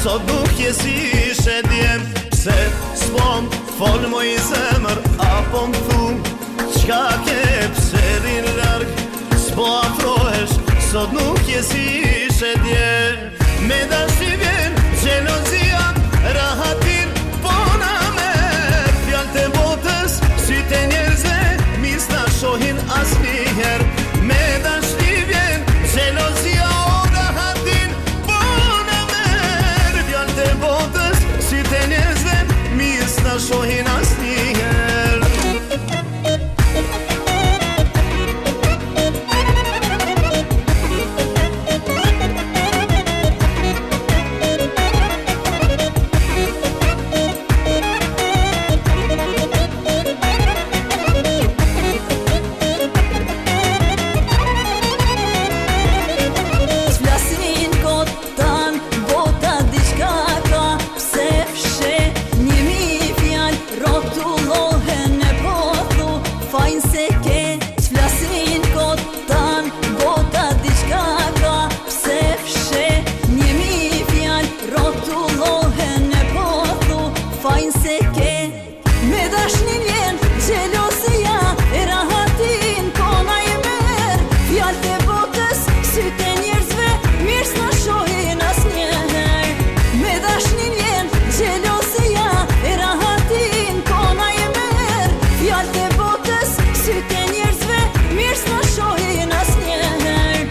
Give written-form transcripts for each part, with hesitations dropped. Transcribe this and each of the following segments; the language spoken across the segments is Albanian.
Sot nuk je si ishe djem, pse s'pom fol moj zemër, apo m'thu qka ke pse rin larg, s'po afrohesh, sot nuk je si ishe djem. Me dashni vjen gjelozia, rahatin po na merr, fjallët e botës, sytë e njerëzve, mis na shohin asnjëherë. Me dashni vjen gjelozia, na shohin asnjëherë. S'flasin gotan, bota diçka ka, pse fshe rotullohen e pothu, fajn se ke. S'flasin gotan, bota diçka ka, pse fshe njemi fjall, rotullohen e pothu, fajn se ke. Me dashnin vjen gjelozia, e rahatin kona i merr, fjallët e botës, sytë e njerëzve, mirë s'na shohin asnjëherë. Me dashnin vjen gjelozia, e rahatin kona i merr, fjallët e botës, sytë e njerëzve, mirë s'na shohin asnjëherë.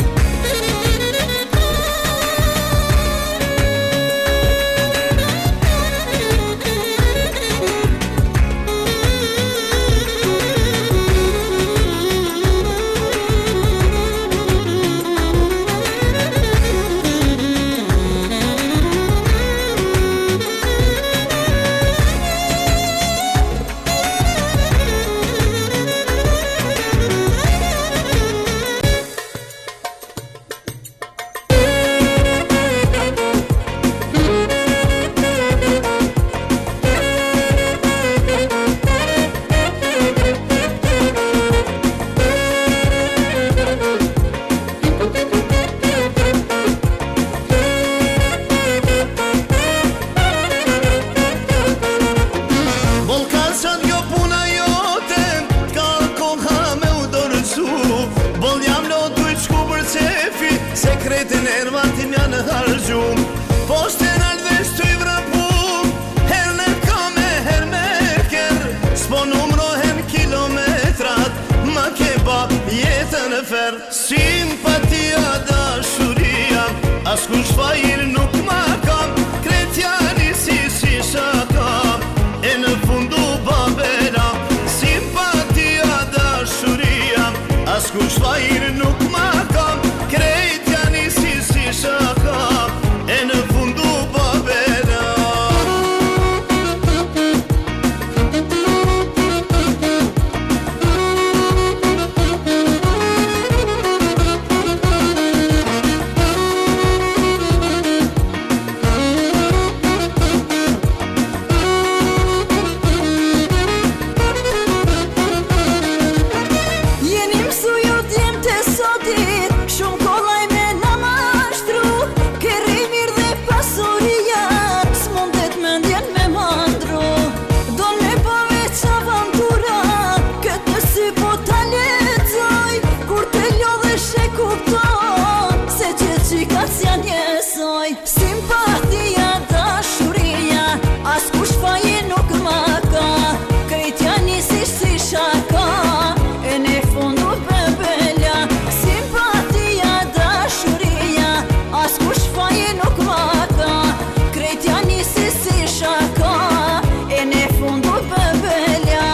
Sekretin e rvatin janë hargjum, poshten alvesh të i vrapum, her në kame, her me ker, s'po numrohen kilometrat, ma ke ba jetën e fer. Simpatia, dashuria, askush fajir nuk ma kam, kretjani si shaka, e në fundu babela. Simpatia, dashuria, askush fajir nuk ma kam, kretjani si shaka, e në fundu babela. Jeni mësu ju djem të sotit, shumë kollaj me na mashtru, kërri mirë dhe pasuria, s'mundet mendjen me mandru. Don me pa veç avantura, këtë nësi po ta lexoj, kur te lodhesh e kupton, se që qikat s'ja njësoj. Simpatia, dashuria, askush faje nuk ma ka, krejtja nisish si shaka, e në fundu bebelja. Simpatia, dashuria, askush faje nuk ma ka, krejtja nisish si shaka, e në fundu bebelja.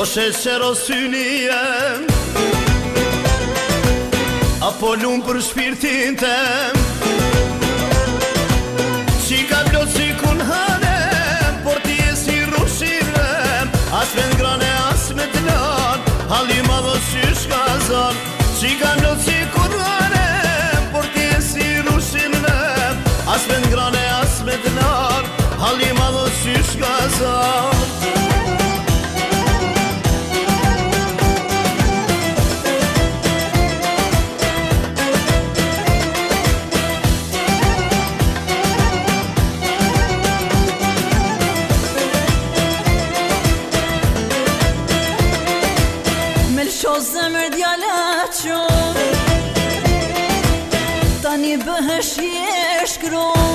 O sheqer o syni jem, apo lumë për shpirtin tem, qika plot si kun hanem, por ti e si rushirem, as me ngrane as me t'lan, halima dhe qysh ka zan, qika plot si kun hanem, por ti e si rushirem, as me ngrane as me t'lan, halima dhe qysh ka zan. Sho zemër djala qo, tani bëhesh je shkron.